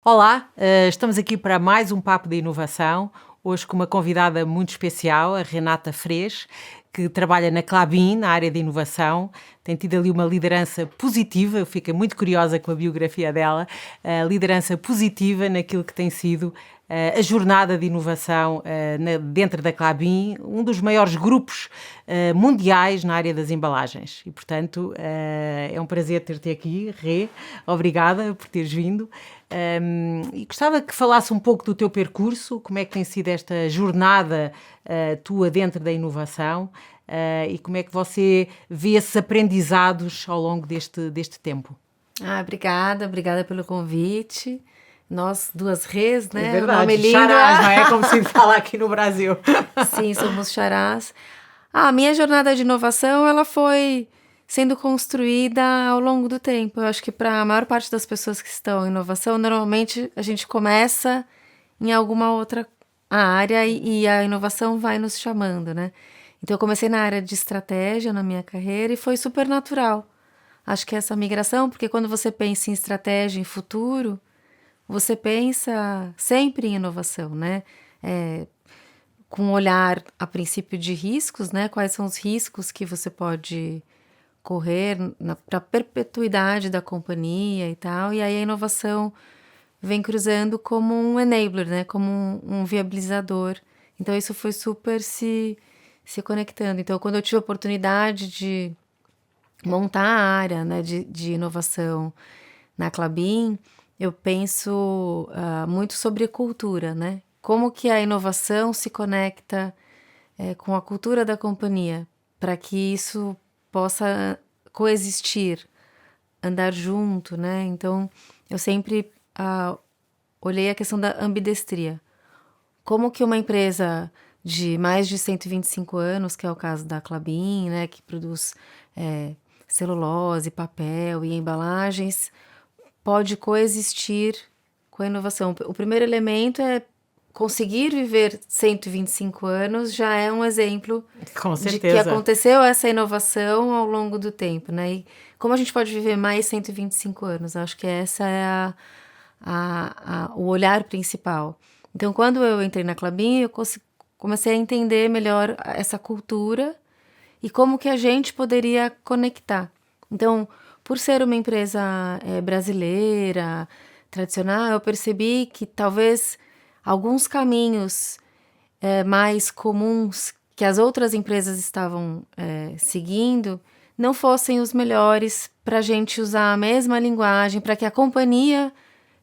Olá, estamos aqui para mais um Papo de Inovação, hoje com uma convidada muito especial, a Renata Frês, que trabalha na Klabin, na área de inovação, tem tido ali uma liderança positiva, eu fico muito curiosa com a biografia dela, a liderança positiva naquilo que tem sido a jornada de inovação dentro da Klabin, um dos maiores grupos mundiais na área das embalagens. E, portanto, é um prazer ter-te aqui, Rê. Obrigada por teres vindo. E gostava que falasse um pouco do teu percurso, como é que tem sido esta jornada tua dentro da inovação e como é que você vê esses aprendizados ao longo deste tempo. Obrigada pelo convite. Nós duas Rês, né? É O nome verdade, lindo. xarás, não é? Como se fala aqui no Brasil. Sim, somos xarás. A minha jornada de inovação, ela foi sendo construída ao longo do tempo. Eu acho que para a maior parte das pessoas que estão em inovação, normalmente a gente começa em alguma outra área e a inovação vai nos chamando, né? Então eu comecei na área de estratégia na minha carreira e foi super natural. Acho que essa migração, porque quando você pensa em estratégia, em futuro, você pensa sempre em inovação, né? Com um olhar a princípio de riscos, né? Quais são os riscos que você pode correr para a perpetuidade da companhia e tal. E aí a inovação vem cruzando como um enabler, né? Como um viabilizador. Então isso foi super se conectando. Então quando eu tive a oportunidade de montar a área, né, de inovação na Klabin, eu penso muito sobre cultura, né? Como que a inovação se conecta com a cultura da companhia, para que isso possa coexistir, andar junto, né? Então, eu sempre olhei a questão da ambidestria. Como que uma empresa de mais de 125 anos, que é o caso da Klabin, né, que produz celulose, papel e embalagens, pode coexistir com a inovação. O primeiro elemento é conseguir viver 125 anos, já é um exemplo Com de que certeza. aconteceu essa inovação ao longo do tempo, né? E como a gente pode viver mais 125 anos? Acho que essa é o olhar principal. Então, quando eu entrei na Klabin, eu comecei a entender melhor essa cultura e como que a gente poderia conectar. Então, por ser uma empresa brasileira, tradicional, eu percebi que talvez alguns caminhos mais comuns que as outras empresas estavam seguindo não fossem os melhores para a gente usar a mesma linguagem, para que a companhia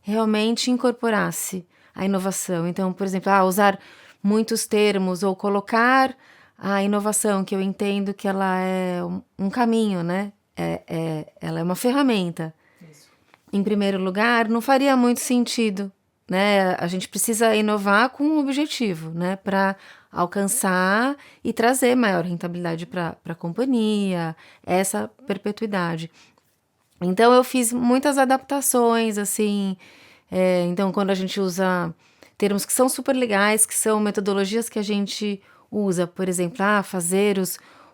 realmente incorporasse a inovação. Então, por exemplo, usar muitos termos ou colocar a inovação, que eu entendo que ela é um caminho, né? Ela é uma ferramenta. Isso. Em primeiro lugar, não faria muito sentido, né? A gente precisa inovar com um objetivo, né? Para alcançar e trazer maior rentabilidade para a companhia, essa perpetuidade. Então, eu fiz muitas adaptações, assim. Então, quando a gente usa termos que são super legais, que são metodologias que a gente usa, por exemplo, fazer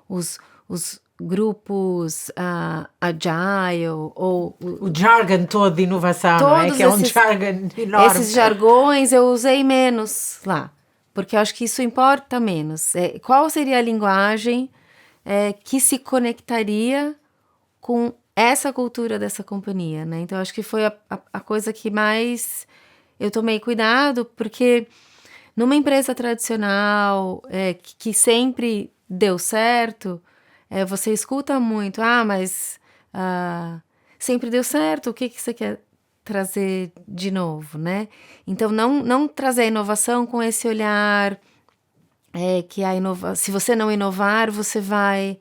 os grupos agile, ou O jargon todo de inovação, não é? todos Que é um jargon enorme. esses jargões eu usei menos lá, porque eu acho que isso importa menos. Qual seria a linguagem que se conectaria com essa cultura dessa companhia, né? Então, acho que foi a coisa que mais eu tomei cuidado, porque numa empresa tradicional que sempre deu certo, você escuta muito, mas sempre deu certo, o que você quer trazer de novo, né? Então, não trazer a inovação com esse olhar que se você não inovar, você vai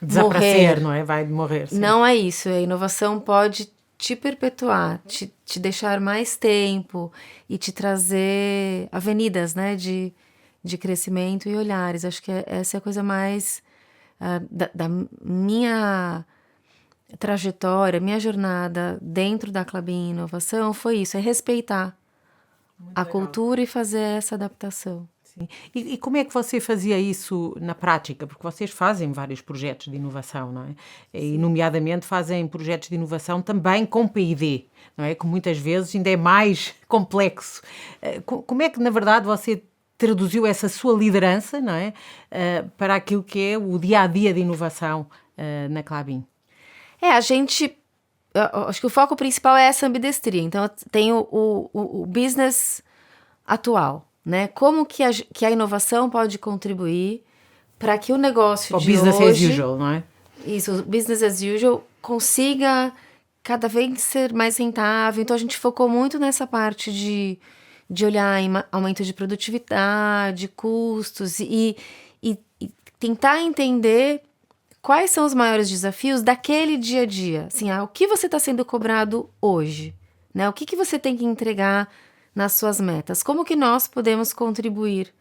Desaparecer, morrer. não é? Vai morrer, sim. Não é isso. A inovação pode te perpetuar, te deixar mais tempo e te trazer avenidas, né, de crescimento e olhares. Acho que essa é a coisa mais da minha trajetória, minha jornada dentro da Klabin Inovação foi isso, é respeitar Muito a legal. cultura e fazer essa adaptação. Sim. E como é que você fazia isso na prática? Porque vocês fazem vários projetos de inovação, não é? E, nomeadamente, fazem projetos de inovação também com P&D, não é? Que muitas vezes ainda é mais complexo. Como é que, na verdade, você traduziu essa sua liderança, não é? Para aquilo que é o dia-a-dia de inovação na Klabin? A gente... eu acho que o foco principal é essa ambidestria. Então, tem o business atual, né? Como que a inovação pode contribuir para que o negócio de business hoje... as usual, não é? Isso, o business as usual consiga cada vez ser mais rentável. Então, a gente focou muito nessa parte de olhar em aumento de produtividade, custos e tentar entender quais são os maiores desafios daquele dia a dia. Assim, o que você está sendo cobrado hoje, né? O que você tem que entregar nas suas metas? Como que nós podemos contribuir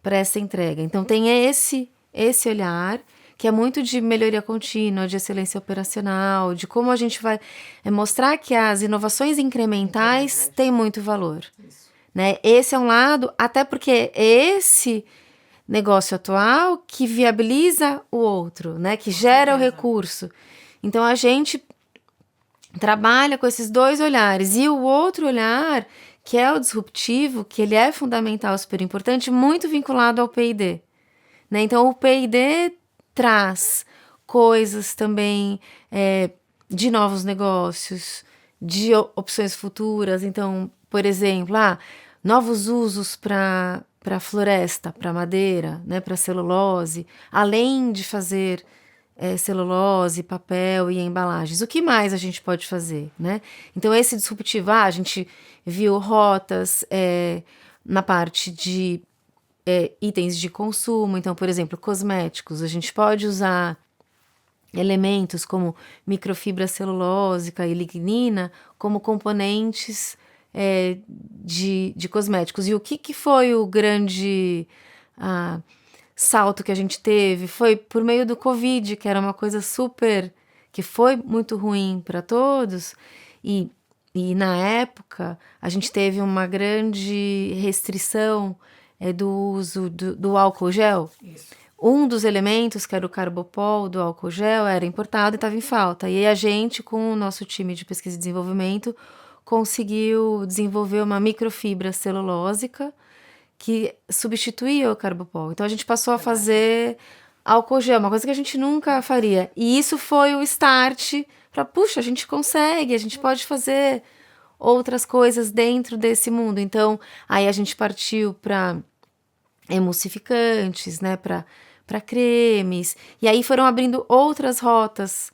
para essa entrega? Então, tem esse olhar, que é muito de melhoria contínua, de excelência operacional, de como a gente vai mostrar que as inovações incrementais têm muito valor. Né? Esse é um lado, até porque esse negócio atual que viabiliza o outro, né? Que gera o recurso. Então, a gente trabalha com esses dois olhares. E o outro olhar, que é o disruptivo, que ele é fundamental, super importante, muito vinculado ao P&D. Né? Então, o P&D traz coisas também de novos negócios, de opções futuras. Então, por exemplo, novos usos para floresta, para madeira, né, para celulose, além de fazer celulose, papel e embalagens. O que mais a gente pode fazer, né? Então, esse disruptivo, a gente viu rotas na parte de itens de consumo. Então, por exemplo, cosméticos. A gente pode usar elementos como microfibra celulósica e lignina como componentes de cosméticos. E o que foi o grande salto que a gente teve? Foi por meio do Covid, que era uma coisa que foi muito ruim para todos. E na época, a gente teve uma grande restrição do uso do álcool gel. Isso. Um dos elementos, que era o carbopol do álcool gel, era importado e estava em falta. E aí a gente, com o nosso time de pesquisa e desenvolvimento, conseguiu desenvolver uma microfibra celulósica que substituía o carbopol. Então, a gente passou a fazer álcool gel, uma coisa que a gente nunca faria. E isso foi o start para, puxa, a gente consegue, a gente pode fazer outras coisas dentro desse mundo. Então, aí a gente partiu para emulsificantes, né, para cremes. E aí foram abrindo outras rotas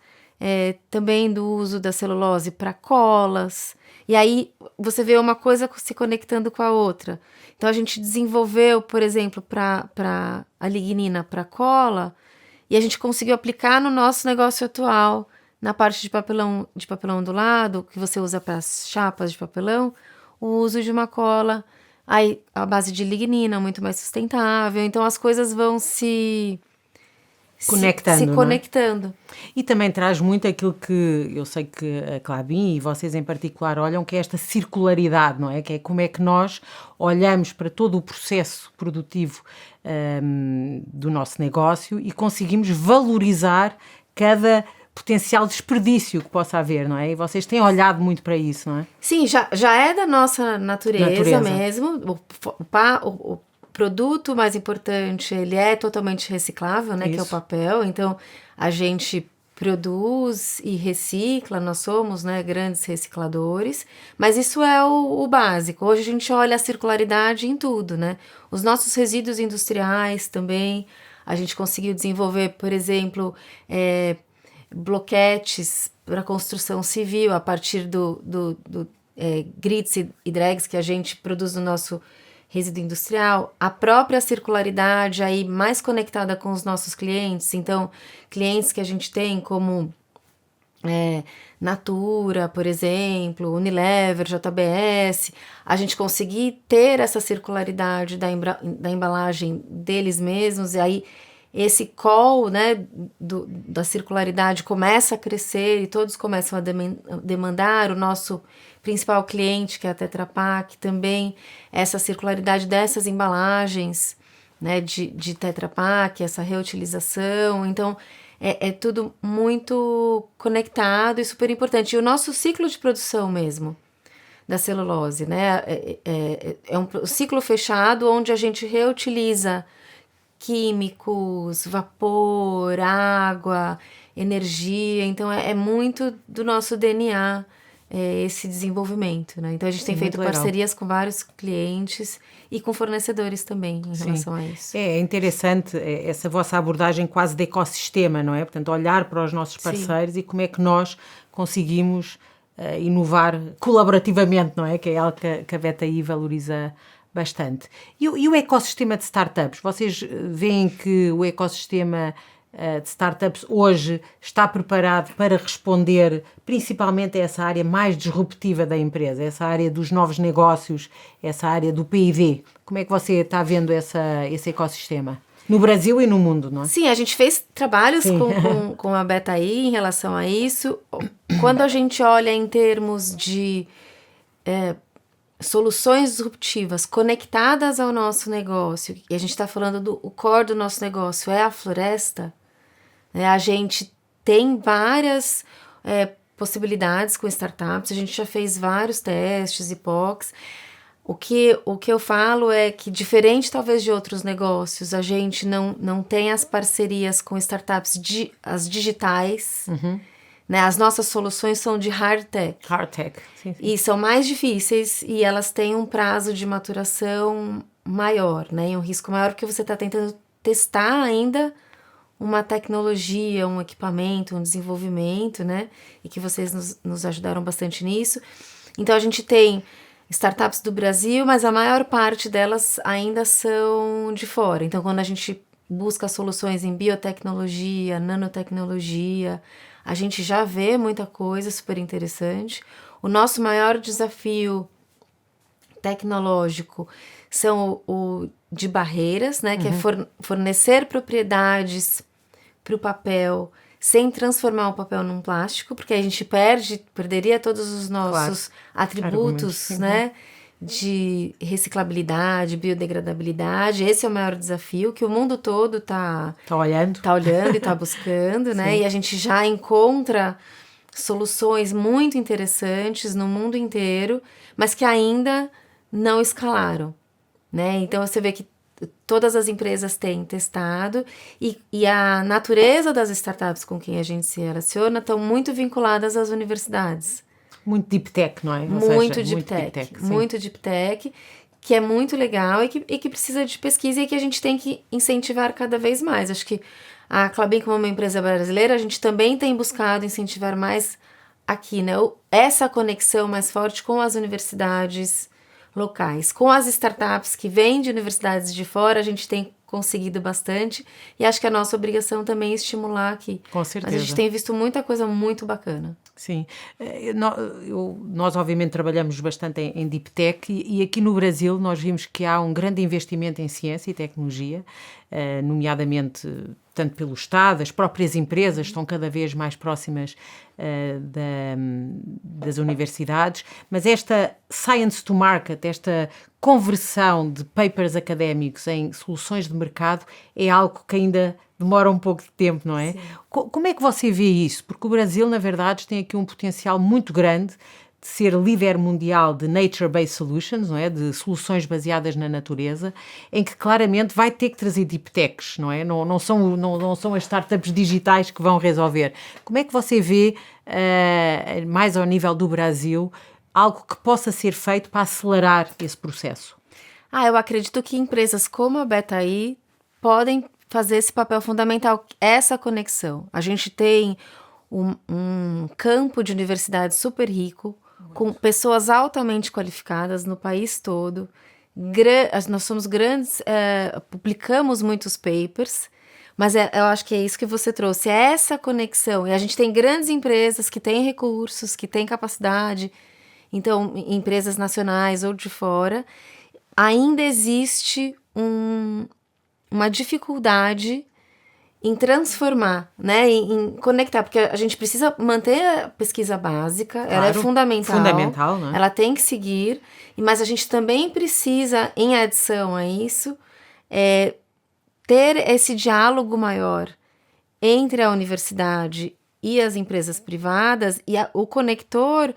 também do uso da celulose para colas. E aí você vê uma coisa se conectando com a outra. Então, a gente desenvolveu, por exemplo, para a lignina para cola, e a gente conseguiu aplicar no nosso negócio atual, na parte de papelão ondulado, que você usa para as chapas de papelão, o uso de uma cola aí, à base de lignina, muito mais sustentável. Então, as coisas vão se conectando. E também traz muito aquilo que eu sei que a Klabin e vocês em particular olham, que é esta circularidade, não é? Que é como é que nós olhamos para todo o processo produtivo do nosso negócio e conseguimos valorizar cada potencial desperdício que possa haver, não é? E vocês têm olhado muito para isso, não é? Sim, já é da nossa natureza. Mesmo. O produto mais importante, ele é totalmente reciclável, né? Isso. Que é o papel. Então, a gente produz e recicla, nós somos, né, grandes recicladores, mas isso é o básico. Hoje a gente olha a circularidade em tudo, né? Os nossos resíduos industriais também, a gente conseguiu desenvolver, por exemplo, bloquetes para construção civil a partir do grits e drags que a gente produz no nosso resíduo industrial, a própria circularidade aí mais conectada com os nossos clientes. Então, clientes que a gente tem como Natura, por exemplo, Unilever, JBS, a gente conseguir ter essa circularidade da embalagem deles mesmos, e aí esse call, né, da circularidade começa a crescer e todos começam a demandar. O nosso principal cliente, que é a Tetra Pak, também essa circularidade dessas embalagens, né, de Tetra Pak, essa reutilização. Então, é tudo muito conectado e super importante. E o nosso ciclo de produção mesmo da celulose, né, é um ciclo fechado onde a gente reutiliza químicos, vapor, água, energia. Então, é muito do nosso DNA esse desenvolvimento, né? Então, a gente tem feito parcerias com vários clientes e com fornecedores também em relação a isso. É interessante essa vossa abordagem quase de ecossistema, não é? Portanto, olhar para os nossos parceiros e como é que nós conseguimos inovar colaborativamente, não é? Que é algo que a BETAI valoriza bastante. E o ecossistema de startups? Vocês veem que o ecossistema de startups hoje está preparado para responder principalmente a essa área mais disruptiva da empresa, essa área dos novos negócios, essa área do P&D? Como é que você está vendo esse ecossistema? No Brasil e no mundo, não é? Sim, a gente fez trabalhos com a BETAI em relação a isso. Quando a gente olha em termos de soluções disruptivas conectadas ao nosso negócio, e a gente está falando o core do nosso negócio é a floresta, né? A gente tem várias possibilidades com startups, a gente já fez vários testes e POCs. O que eu falo é que, diferente talvez de outros negócios, a gente não tem as parcerias com startups as digitais, né? As nossas soluções são de hard tech. Hard tech, sim. E são mais difíceis e elas têm um prazo de maturação maior, né? E um risco maior porque você está tentando testar ainda uma tecnologia, um equipamento, um desenvolvimento, né? E que vocês nos ajudaram bastante nisso. Então, a gente tem startups do Brasil, mas a maior parte delas ainda são de fora. Então, quando a gente busca soluções em biotecnologia, nanotecnologia, a gente já vê muita coisa super interessante. O nosso maior desafio tecnológico são o de barreiras, né? Que é fornecer propriedades para o papel sem transformar o papel num plástico, porque a gente perderia todos os nossos atributos, né? De reciclabilidade, biodegradabilidade. Esse é o maior desafio que o mundo todo tá olhando e tá buscando, né? E a gente já encontra soluções muito interessantes no mundo inteiro, mas que ainda não escalaram, né? Então, você vê que todas as empresas têm testado e a natureza das startups com quem a gente se relaciona estão muito vinculadas às universidades. Muito deep tech, não é? Muito deep tech, que é muito legal e que precisa de pesquisa e que a gente tem que incentivar cada vez mais. Acho que a Klabin, como uma empresa brasileira, a gente também tem buscado incentivar mais aqui, né? Essa conexão mais forte com as universidades locais. Com as startups que vêm de universidades de fora, a gente tem conseguido bastante e acho que a nossa obrigação também é estimular aqui. Com certeza. Mas a gente tem visto muita coisa muito bacana. Sim. Nós obviamente trabalhamos bastante em Deep Tech e aqui no Brasil nós vimos que há um grande investimento em ciência e tecnologia, nomeadamente tanto pelo Estado, as próprias empresas estão cada vez mais próximas das universidades, mas esta science to market, esta conversão de papers académicos em soluções de mercado é algo que ainda demora um pouco de tempo, não é? Como é que você vê isso? Porque o Brasil, na verdade, tem aqui um potencial muito grande de ser líder mundial de nature-based solutions, não é? De soluções baseadas na natureza, em que claramente vai ter que trazer deep techs, não é? Não são as startups digitais que vão resolver. Como é que você vê, mais ao nível do Brasil, algo que possa ser feito para acelerar esse processo? Eu acredito que empresas como a BETAI podem fazer esse papel fundamental, essa conexão. A gente tem um campo de universidade super rico, com pessoas altamente qualificadas no país todo. Nós somos grandes, publicamos muitos papers, mas eu acho que é isso que você trouxe, é essa conexão. E a gente tem grandes empresas que têm recursos, que têm capacidade, então, empresas nacionais ou de fora, ainda existe uma dificuldade em transformar, né? Em conectar, porque a gente precisa manter a pesquisa básica, ela é Claro, fundamental. fundamental, não é? Ela tem que seguir, mas a gente também precisa, em adição a isso, ter esse diálogo maior entre a universidade e as empresas privadas, e o conector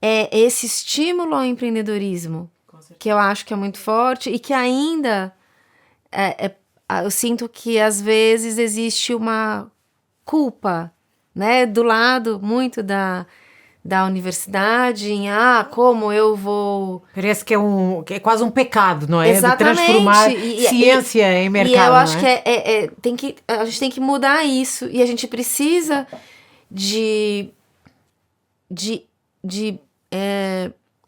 é esse estímulo ao empreendedorismo, que eu acho que é muito forte e que ainda eu sinto que às vezes existe uma culpa, né, do lado muito da universidade, em como eu vou... Parece que é quase um pecado, não é? Exatamente. De transformar ciência em mercado, e eu acho não que é? a gente tem que mudar isso, e a gente precisa de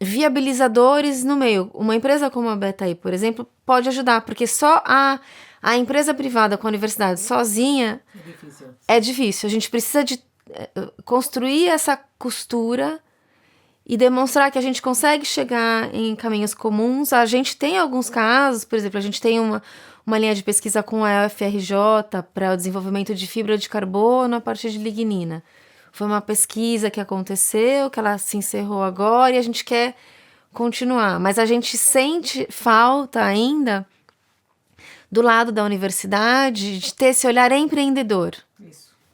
viabilizadores no meio. Uma empresa como a Betaí, por exemplo, pode ajudar, porque só a empresa privada com a universidade sozinha é difícil. A gente precisa de construir essa costura e demonstrar que a gente consegue chegar em caminhos comuns. A gente tem alguns casos, por exemplo, a gente tem uma linha de pesquisa com a UFRJ para o desenvolvimento de fibra de carbono a partir de lignina. Foi uma pesquisa que aconteceu, que ela se encerrou agora e a gente quer continuar. Mas a gente sente falta ainda, do lado da universidade, de ter esse olhar empreendedor.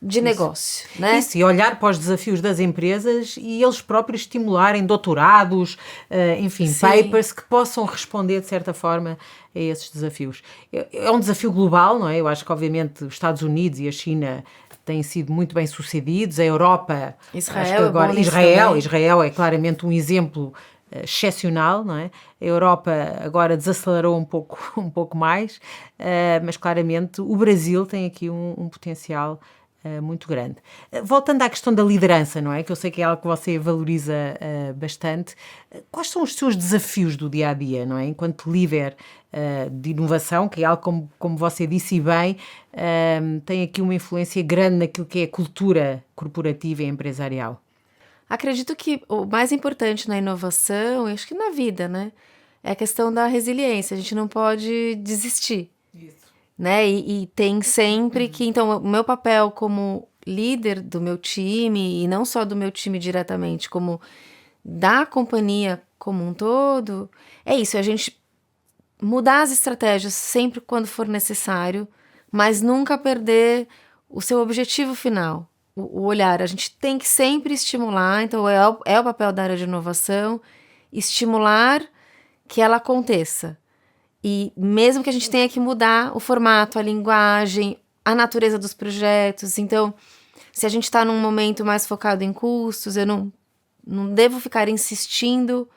De negócio, né? Isso, e olhar para os desafios das empresas e eles próprios estimularem doutorados, enfim, Sim. papers que possam responder de certa forma a esses desafios. É um desafio global, não é? Eu acho que obviamente os Estados Unidos e a China têm sido muito bem sucedidos, a Europa, Israel acho que agora, é bom nisso também. Israel é claramente um exemplo excepcional, não é? A Europa agora desacelerou um pouco mais, mas claramente o Brasil tem aqui um potencial muito grande. Voltando à questão da liderança, não é? Que eu sei que é algo que você valoriza bastante. Quais são os seus desafios do dia a dia, não é? Enquanto líder de inovação, que é algo, como você disse bem, tem aqui uma influência grande naquilo que é a cultura corporativa e empresarial. Acredito que o mais importante na inovação, e acho que na vida, né, é a questão da resiliência. A gente não pode desistir. Isso. Né? E tem sempre que... Então, o meu papel como líder do meu time, e não só do meu time diretamente, como da companhia como um todo, é isso, é a gente mudar as estratégias sempre quando for necessário, mas nunca perder o seu objetivo final, o olhar. A gente tem que sempre estimular, então é o papel da área de inovação, estimular que ela aconteça. E mesmo que a gente tenha que mudar o formato, a linguagem, a natureza dos projetos. Então, se a gente está num momento mais focado em custos, eu não devo ficar insistindo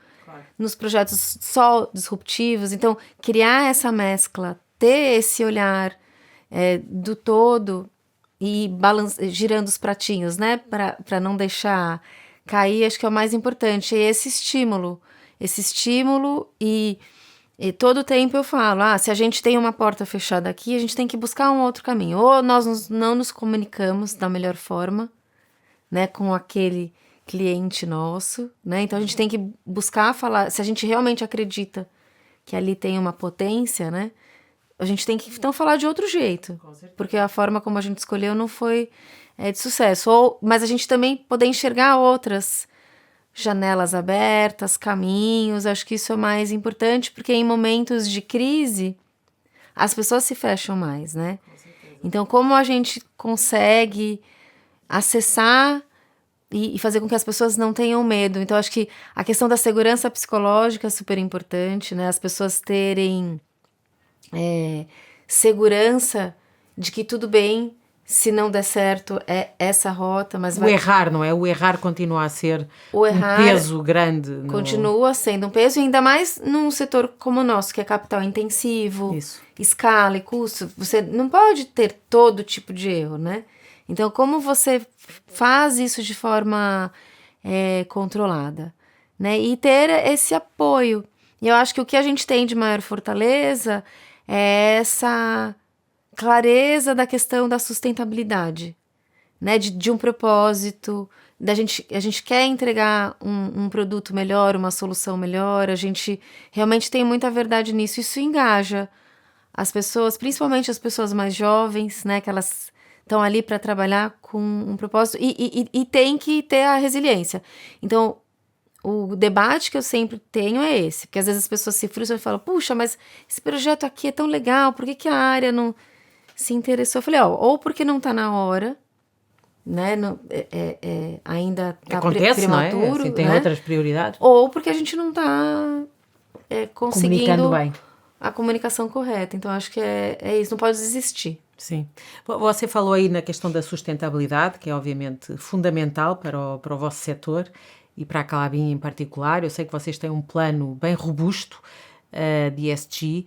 nos projetos só disruptivos. Então, criar essa mescla, ter esse olhar do todo e girando os pratinhos, né? Para não deixar cair, acho que é o mais importante. É esse estímulo. E todo tempo eu falo, se a gente tem uma porta fechada aqui, a gente tem que buscar um outro caminho. Ou nós não nos comunicamos da melhor forma, né, com aquele cliente nosso, né? Então a gente tem que buscar falar, se a gente realmente acredita que ali tem uma potência, né? A gente tem que então falar de outro jeito, porque a forma como a gente escolheu não foi de sucesso. Mas a gente também poder enxergar outras janelas abertas, caminhos, acho que isso é mais importante, porque em momentos de crise, as pessoas se fecham mais, né? Então, como a gente consegue acessar e fazer com que as pessoas não tenham medo? Então, acho que a questão da segurança psicológica é super importante, né? As pessoas terem segurança de que tudo bem, se não der certo, é essa rota, mas errar, não é? O errar continua a ser um peso grande. Continua sendo um peso, e ainda mais num setor como o nosso, que é capital intensivo, escala e custo. Você não pode ter todo tipo de erro, né? Então, como você faz isso de forma controlada, né? E ter esse apoio. E eu acho que o que a gente tem de maior fortaleza é essa clareza da questão da sustentabilidade, né? De um propósito, a gente quer entregar um produto melhor, uma solução melhor, a gente realmente tem muita verdade nisso. Isso engaja as pessoas, principalmente as pessoas mais jovens, né? Que elas estão ali para trabalhar com um propósito e tem que ter a resiliência. Então, o debate que eu sempre tenho é esse, porque às vezes as pessoas se frustram e falam, puxa, mas esse projeto aqui é tão legal, por que a área não se interessou? Eu falei, ou porque não está na hora, né, ainda está Acontece, prematuro, não é? Assim, tem né? outras prioridades. Ou porque a gente não está conseguindo Comunicando bem. a comunicação correta. Então, acho que é isso, não pode desistir. Sim. Você falou aí na questão da sustentabilidade, que é obviamente fundamental para o vosso setor e para a Klabin em particular. Eu sei que vocês têm um plano bem robusto de ESG,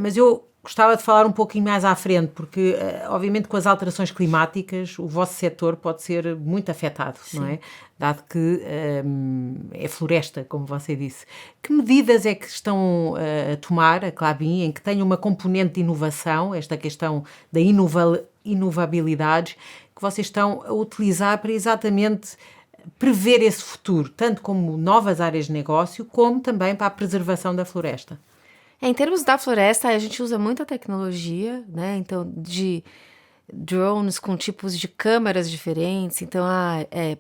mas eu gostava de falar um pouquinho mais à frente, porque obviamente com as alterações climáticas o vosso setor pode ser muito afetado, não é? Dado que é floresta, como você disse. Que medidas é que estão a tomar a Klabin, em que tem uma componente de inovação, esta questão da inovabilidade, que vocês estão a utilizar para exatamente prever esse futuro, tanto como novas áreas de negócio, como também para a preservação da floresta? Em termos da floresta, a gente usa muita tecnologia, né? Então, de drones com tipos de câmeras diferentes. Então,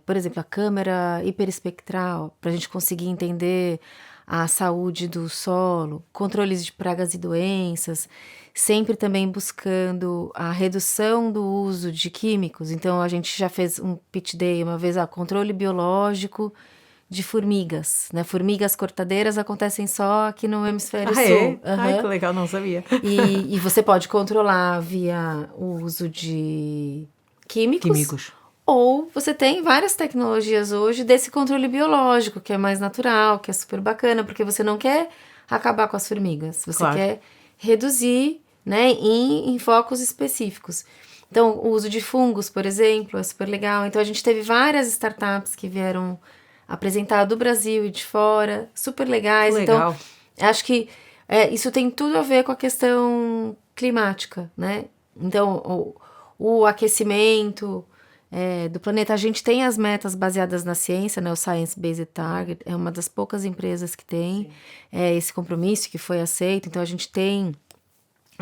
por exemplo, a câmera hiperespectral, para a gente conseguir entender a saúde do solo, controles de pragas e doenças, sempre também buscando a redução do uso de químicos. Então, a gente já fez um pitch day uma vez, controle biológico de formigas, né? Formigas cortadeiras acontecem só aqui no hemisfério sul. Ai, que legal, não sabia. E você pode controlar via o uso de químicos. Ou você tem várias tecnologias hoje desse controle biológico, que é mais natural, que é super bacana, porque você não quer acabar com as formigas, você quer reduzir, né, em focos específicos. Então, o uso de fungos, por exemplo, é super legal. Então, a gente teve várias startups que vieram apresentar do Brasil e de fora, super legais. Legal. Então, acho que isso tem tudo a ver com a questão climática, né? Então, o aquecimento do planeta, a gente tem as metas baseadas na ciência, né? O Science Based Target é uma das poucas empresas que tem esse compromisso que foi aceito. Então, a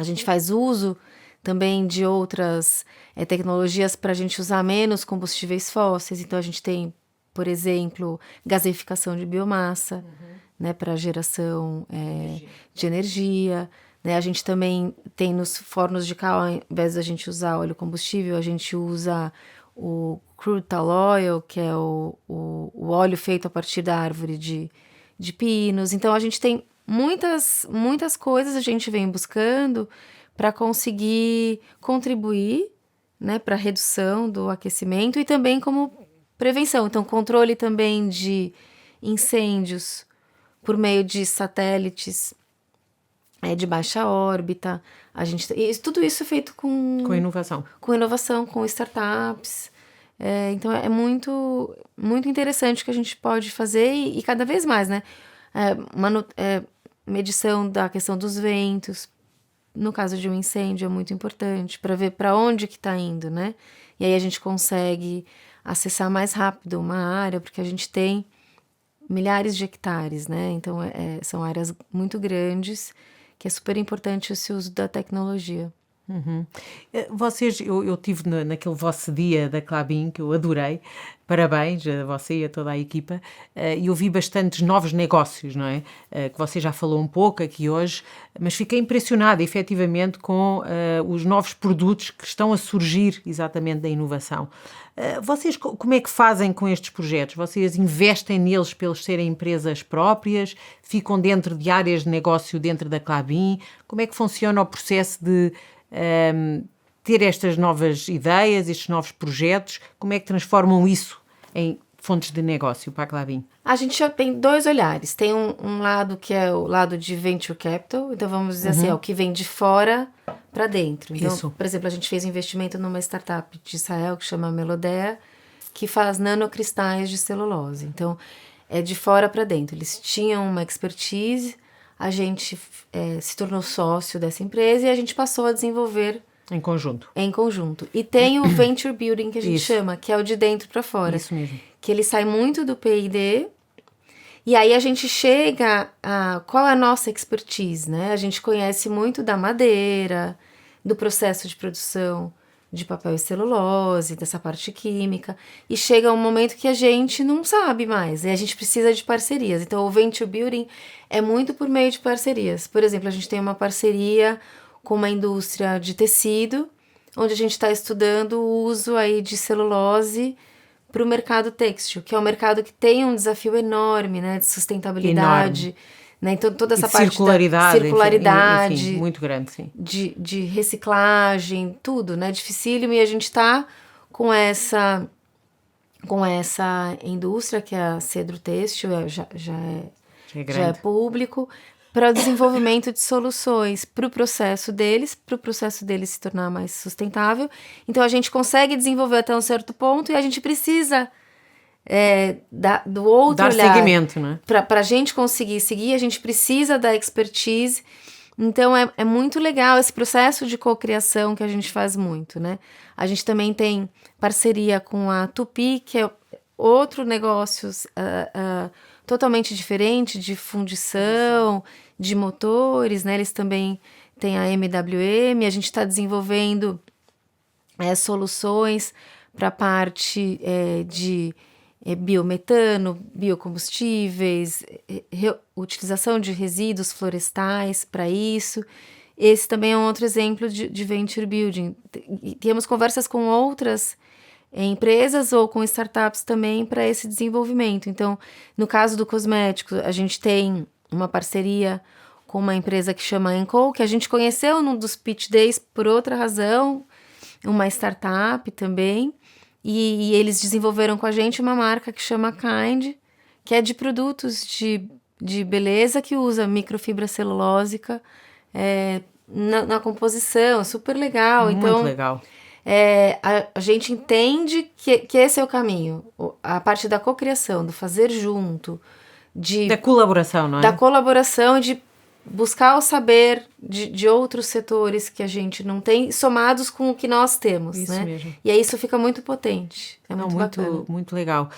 gente faz uso também de outras tecnologias para a gente usar menos combustíveis fósseis. Então, a gente tem, por exemplo, gaseificação de biomassa, né, para geração de energia. Né? A gente também tem nos fornos de cal, ao invés de a gente usar óleo combustível, a gente usa o crude tall oil, que é o óleo feito a partir da árvore de pinos. Então, a gente tem muitas coisas a gente vem buscando para conseguir contribuir, né, para a redução do aquecimento e também como prevenção. Então, controle também de incêndios por meio de satélites de baixa órbita. Tudo isso é feito com inovação. Com inovação, com startups. Então, é muito, muito interessante o que a gente pode fazer e cada vez mais, né? Medição da questão dos ventos. No caso de um incêndio, é muito importante para ver para onde que está indo, né? E aí a gente consegue acessar mais rápido uma área, porque a gente tem milhares de hectares, né? Então, são áreas muito grandes, que é super importante esse uso da tecnologia. Vocês, eu tive naquele vosso dia da Klabin, que eu adorei, parabéns a você e a toda a equipa, e eu vi bastantes novos negócios, não é? Que você já falou um pouco aqui hoje, mas fiquei impressionada, efetivamente, com os novos produtos que estão a surgir exatamente da inovação. Vocês como é que fazem com estes projetos? Vocês investem neles pelos serem empresas próprias? Ficam dentro de áreas de negócio dentro da Klabin? Como é que funciona o processo de ter estas novas ideias, estes novos projetos? Como é que transformam isso em fontes de negócio para a Klabin? A gente já tem dois olhares. Tem um lado que é o lado de venture capital, então vamos dizer assim, é o que vem de fora para dentro. Então, Isso. por exemplo, a gente fez investimento numa startup de Israel que chama Melodea, que faz nanocristais de celulose. Então, é de fora para dentro. Eles tinham uma expertise, a gente se tornou sócio dessa empresa e a gente passou a desenvolver em conjunto. E tem o venture building que a gente chama, que é o de dentro para fora. Isso mesmo. Que ele sai muito do P&D e aí a gente chega a qual é a nossa expertise, né? A gente conhece muito da madeira, do processo de produção de papel e celulose, dessa parte química, e chega um momento que a gente não sabe mais, e a gente precisa de parcerias. Então, o Venture Building é muito por meio de parcerias. Por exemplo, a gente tem uma parceria com uma indústria de tecido, onde a gente está estudando o uso aí de celulose para o mercado têxtil, que é um mercado que tem um desafio enorme, né, de sustentabilidade, né? Então toda essa parte circularidade, da circularidade, enfim, muito grande, sim. De reciclagem, tudo, né, dificílimo, e a gente está com essa indústria que é a Cedro Têxtil, já é público, para o desenvolvimento de soluções para o processo deles se tornar mais sustentável. Então, a gente consegue desenvolver até um certo ponto e a gente precisa do outro dar olhar. Seguimento, né? Para a gente conseguir seguir, a gente precisa da expertise. Então, é muito legal esse processo de cocriação que a gente faz muito, né? A gente também tem parceria com a Tupi, que é outro negócio totalmente diferente, de fundição, de motores, né? Eles também têm a MWM, a gente está desenvolvendo soluções para a parte de biometano, biocombustíveis, utilização de resíduos florestais para isso. Esse também é um outro exemplo de Venture Building. E temos conversas com outras empresas ou com startups também para esse desenvolvimento. Então, no caso do cosmético, a gente tem uma parceria com uma empresa que chama Enco, que a gente conheceu num dos Pitch Days por outra razão, uma startup também, e eles desenvolveram com a gente uma marca que chama Kind, que é de produtos de beleza que usa microfibra celulósica na composição, super legal. Muito legal. A gente entende que esse é o caminho, a parte da cocriação, do fazer junto, da colaboração, não é? Da colaboração, de buscar o saber de outros setores que a gente não tem, somados com o que nós temos, isso, né? Mesmo. E aí isso fica muito potente, muito bacana. Muito legal.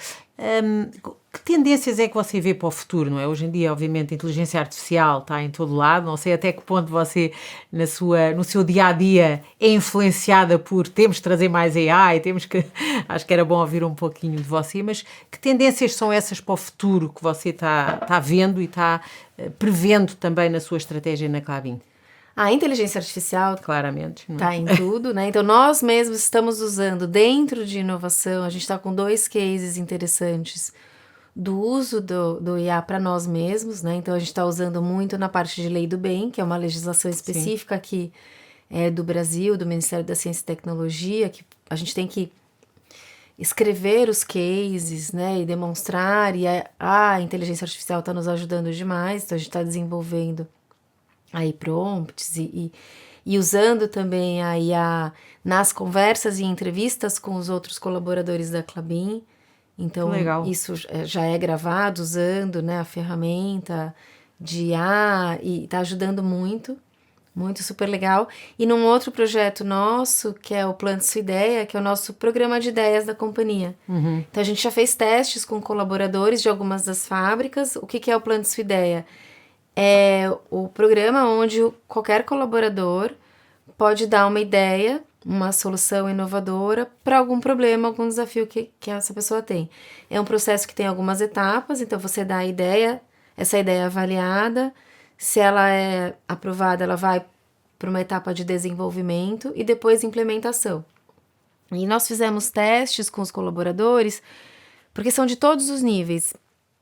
Que tendências é que você vê para o futuro, não é? Hoje em dia, obviamente, a inteligência artificial está em todo lado, não sei até que ponto você, no seu dia-a-dia, é influenciada por temos de trazer mais AI, acho que era bom ouvir um pouquinho de você, mas que tendências são essas para o futuro que você está vendo e está prevendo também na sua estratégia na Klabin? A inteligência artificial claramente está em tudo, né? Então, nós mesmos estamos usando dentro de inovação, a gente está com 2 cases interessantes do uso do IA para nós mesmos, né? Então, a gente está usando muito na parte de lei do bem, que é uma legislação específica aqui do Brasil, do Ministério da Ciência e Tecnologia, que a gente tem que escrever os cases, né? E demonstrar, e a inteligência artificial está nos ajudando demais, então a gente está desenvolvendo aí prompts e usando também a IA nas conversas e entrevistas com os outros colaboradores da Klabin. Então, isso já é gravado usando, né, a ferramenta de IA e está ajudando muito, super legal. E num outro projeto nosso, que é o Plante Sua Ideia, que é o nosso programa de ideias da companhia. Uhum. Então, a gente já fez testes com colaboradores de algumas das fábricas. O que é o Plante Sua Ideia? É o programa onde qualquer colaborador pode dar uma ideia, uma solução inovadora para algum problema, algum desafio que essa pessoa tem. É um processo que tem algumas etapas, então você dá a ideia, essa ideia é avaliada, se ela é aprovada, ela vai para uma etapa de desenvolvimento e depois implementação. E nós fizemos testes com os colaboradores, porque são de todos os níveis,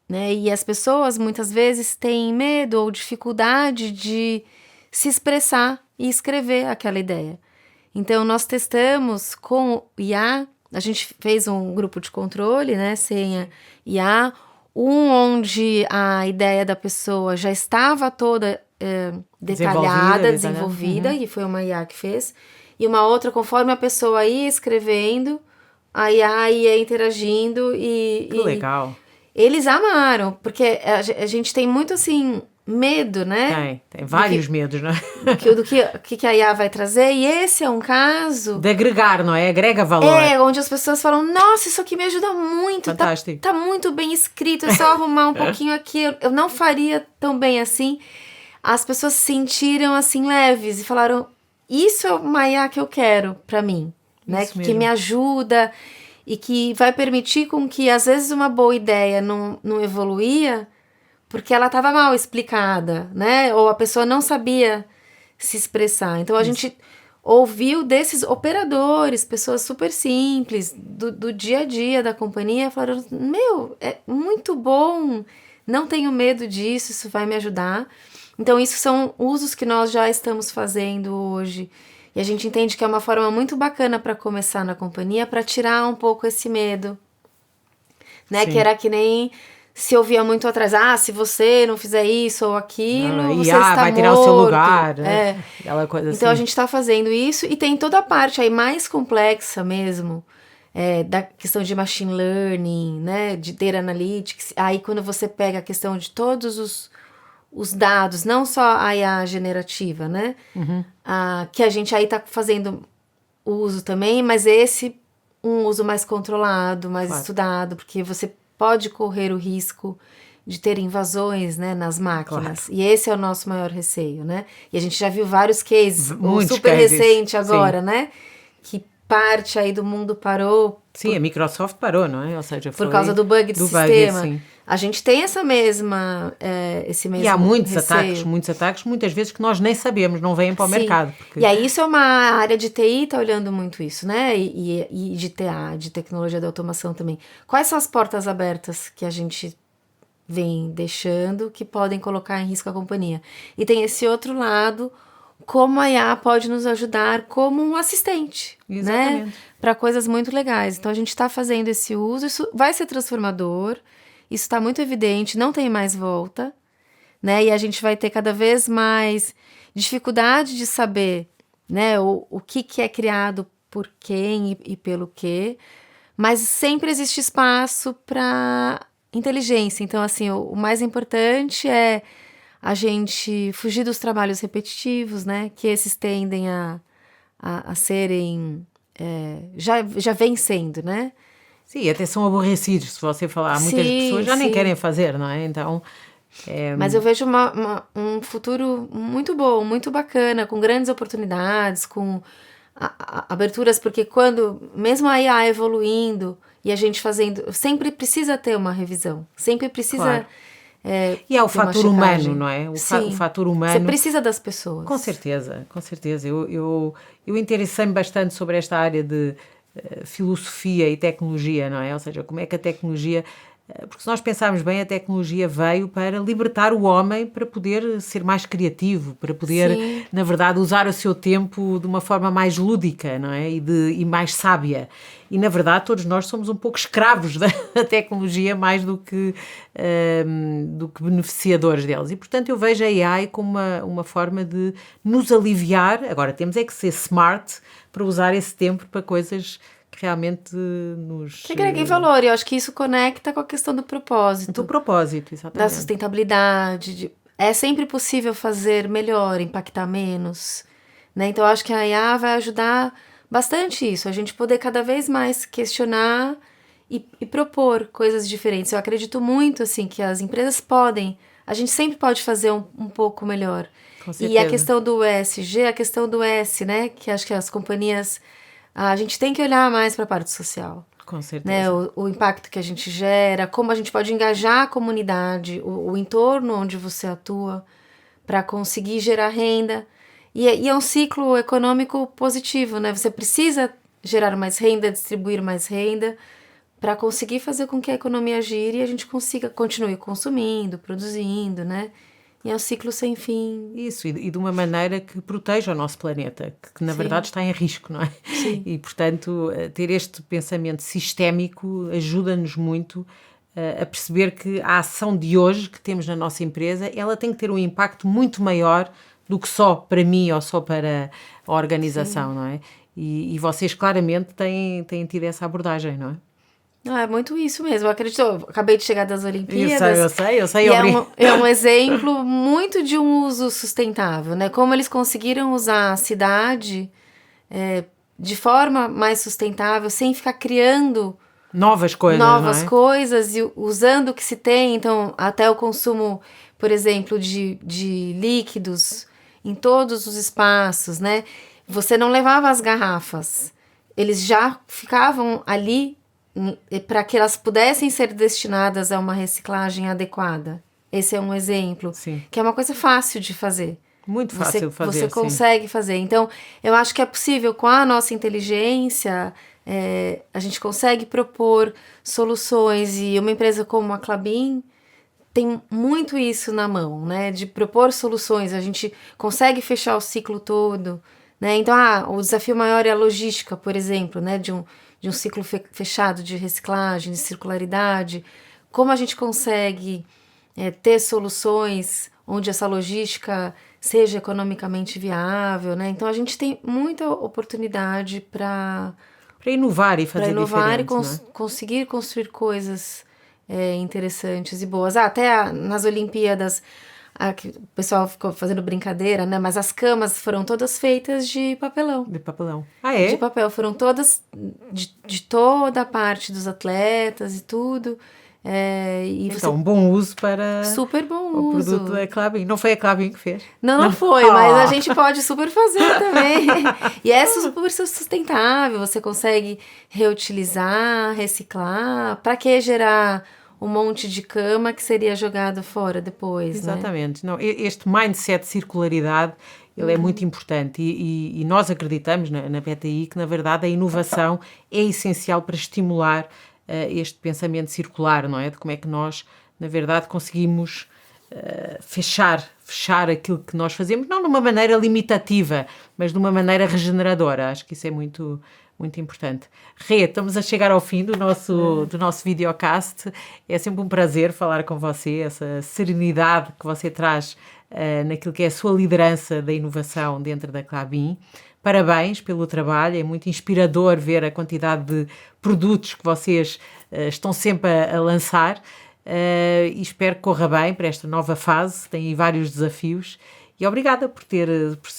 né? E as pessoas muitas vezes têm medo ou dificuldade de se expressar e escrever aquela ideia. Então, nós testamos com o IA, a gente fez um grupo de controle, né, sem a IA, onde a ideia da pessoa já estava toda detalhada, desenvolvida, e foi uma IA que fez, e uma outra, conforme a pessoa ia escrevendo, a IA ia interagindo e... Que legal! Eles amaram, porque a gente tem muito, assim, medo, né? Tem vários medos, não é? Do que a IA vai trazer, e esse é um caso... De agregar, não é? Agrega valor. Onde as pessoas falam, nossa, isso aqui me ajuda muito. Fantástico. Tá muito bem escrito, é só arrumar um pouquinho aqui. Eu não faria tão bem assim. As pessoas se sentiram, assim, leves e falaram, isso é uma IA que eu quero pra mim. né? Isso Que me ajuda e que vai permitir com que, às vezes, uma boa ideia não evoluía porque ela estava mal explicada, né? Ou a pessoa não sabia se expressar. Então, a gente ouviu desses operadores, pessoas super simples, do dia a dia da companhia, falaram, é muito bom, não tenho medo disso, isso vai me ajudar. Então, isso são usos que nós já estamos fazendo hoje. E a gente entende que é uma forma muito bacana para começar na companhia, para tirar um pouco esse medo, né? Sim. Que era que nem se ouvia muito atrás, se você não fizer isso ou aquilo, você está vai tirar morto. o seu lugar, né? Aquela coisa Então, assim. a gente está fazendo isso e tem toda a parte aí mais complexa mesmo, da questão de machine learning, né? De data analytics. Aí, quando você pega a questão de todos os dados, não só a IA generativa, né? Que a gente aí está fazendo uso também, mas um uso mais controlado, mais estudado, porque você pode correr o risco de ter invasões, né, nas máquinas. Claro. E esse é o nosso maior receio, né? E a gente já viu vários cases, Muitos super cases, recente agora, sim. né? Que parte aí do mundo parou. Sim, a Microsoft parou, não é? Ou seja, por causa do bug do sistema. Sim. A gente tem esse mesmo E há muitos receio. ataques, muitas vezes que nós nem sabemos, não vêm para o mercado. Porque... E aí isso é uma área de TI, tá olhando muito isso, né? E de TA, de tecnologia da automação também. Quais são as portas abertas que a gente vem deixando que podem colocar em risco a companhia? E tem esse outro lado, como a IA pode nos ajudar como um assistente, né? Para coisas muito legais. Então a gente está fazendo esse uso, isso vai ser transformador, isso está muito evidente, não tem mais volta, né? E a gente vai ter cada vez mais dificuldade de saber, né, o que é criado por quem e pelo quê, mas sempre existe espaço para inteligência. Então, assim, o mais importante é a gente fugir dos trabalhos repetitivos, né? Que esses tendem a serem... já vem sendo, né? Sim, até são aborrecidos, se você falar. Muitas pessoas já nem querem fazer, não é? Então... Mas eu vejo um futuro muito bom, muito bacana, com grandes oportunidades, com aberturas, porque quando, mesmo a IA evoluindo e a gente fazendo, sempre precisa ter uma revisão, sempre precisa... Claro. E é o fator humano, não é? Sim, o fator humano. Você precisa das pessoas. Com certeza, com certeza. Eu interessei-me bastante sobre esta área de filosofia e tecnologia, não é? Ou seja, como é que a tecnologia... Porque se nós pensarmos bem, a tecnologia veio para libertar o homem para poder ser mais criativo, para poder, na verdade, usar o seu tempo de uma forma mais lúdica, não é? E mais sábia. E, na verdade, todos nós somos um pouco escravos da tecnologia mais do que beneficiadores delas. E, portanto, eu vejo a AI como uma forma de nos aliviar. Agora, temos é que ser smart para usar esse tempo para coisas... que realmente nos... Que agreguem valor, e eu acho que isso conecta com a questão do propósito. Do propósito, exatamente. Da sustentabilidade. É sempre possível fazer melhor, impactar menos, né? Então, eu acho que a IA vai ajudar bastante isso, a gente poder cada vez mais questionar e propor coisas diferentes. Eu acredito muito, assim, que as empresas podem, a gente sempre pode fazer um pouco melhor. Com certeza. E a questão do ESG, a questão do S, né? Que acho que as companhias... A gente tem que olhar mais para a parte social. Com certeza. Né? O impacto que a gente gera, como a gente pode engajar a comunidade, o entorno onde você atua, para conseguir gerar renda. E é um ciclo econômico positivo, né? Você precisa gerar mais renda, distribuir mais renda, para conseguir fazer com que a economia gire e a gente continue consumindo, produzindo, né? E é um ciclo sem fim. Isso, e de uma maneira que proteja o nosso planeta, que na verdade está em risco, não é? Sim. E, portanto, ter este pensamento sistémico ajuda-nos muito a perceber que a ação de hoje que temos na nossa empresa, ela tem que ter um impacto muito maior do que só para mim ou só para a organização, não é? E vocês claramente têm tido essa abordagem, não é? É muito isso mesmo, eu acredito, eu acabei de chegar das Olimpíadas. Eu sei. E é um exemplo muito de um uso sustentável, né? Como eles conseguiram usar a cidade de forma mais sustentável, sem ficar criando novas coisas e usando o que se tem. Então, até o consumo, por exemplo, de líquidos em todos os espaços, né? Você não levava as garrafas eles já ficavam ali para que elas pudessem ser destinadas a uma reciclagem adequada. Esse é um exemplo, Sim. que é uma coisa fácil de fazer. Muito fácil de fazer, Você consegue fazer. Então, eu acho que é possível, com a nossa inteligência, a gente consegue propor soluções. E uma empresa como a Klabin tem muito isso na mão, né? De propor soluções. A gente consegue fechar o ciclo todo, né? Então, o desafio maior é a logística, por exemplo, né? De um ciclo fechado de reciclagem, de circularidade. Como a gente consegue ter soluções onde essa logística seja economicamente viável, né? Então a gente tem muita oportunidade para inovar e fazer diferente, não é? Conseguir construir coisas interessantes e boas. Até nas Olimpíadas, o pessoal ficou fazendo brincadeira, né? Mas as camas foram todas feitas de papelão. De papelão. Ah, é? De papel. Foram todas de toda a parte dos atletas e tudo. Então, um bom uso para super bom o uso. produto da Klabin. Não foi a Klabin que fez? Não foi, mas a gente pode super fazer também. E é super sustentável, você consegue reutilizar, reciclar. Para que gerar um monte de cama que seria jogado fora depois, Exatamente. Né? Não, este mindset de circularidade, ele é muito importante e nós acreditamos na BTI que, na verdade, a inovação é essencial para estimular este pensamento circular, não é? De como é que nós, na verdade, conseguimos fechar aquilo que nós fazemos, não de uma maneira limitativa, mas de uma maneira regeneradora. Acho que isso é muito, muito importante. Rê, estamos a chegar ao fim do nosso videocast. É sempre um prazer falar com você, essa serenidade que você traz naquilo que é a sua liderança da inovação dentro da Klabin. Parabéns pelo trabalho, é muito inspirador ver a quantidade de produtos que vocês estão sempre a lançar e espero que corra bem para esta nova fase, tem vários desafios e obrigada por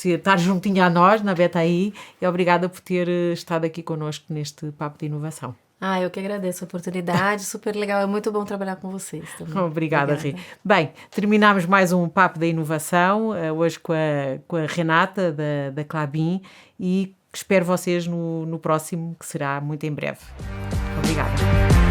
estar juntinho a nós na BTI e obrigada por ter estado aqui connosco neste Papo de Inovação. Eu que agradeço a oportunidade, super legal, é muito bom trabalhar com vocês também. Obrigada, Rê. Bem, terminamos mais um Papo da Inovação, hoje com a Renata da Klabin e espero vocês no próximo, que será muito em breve. Obrigada.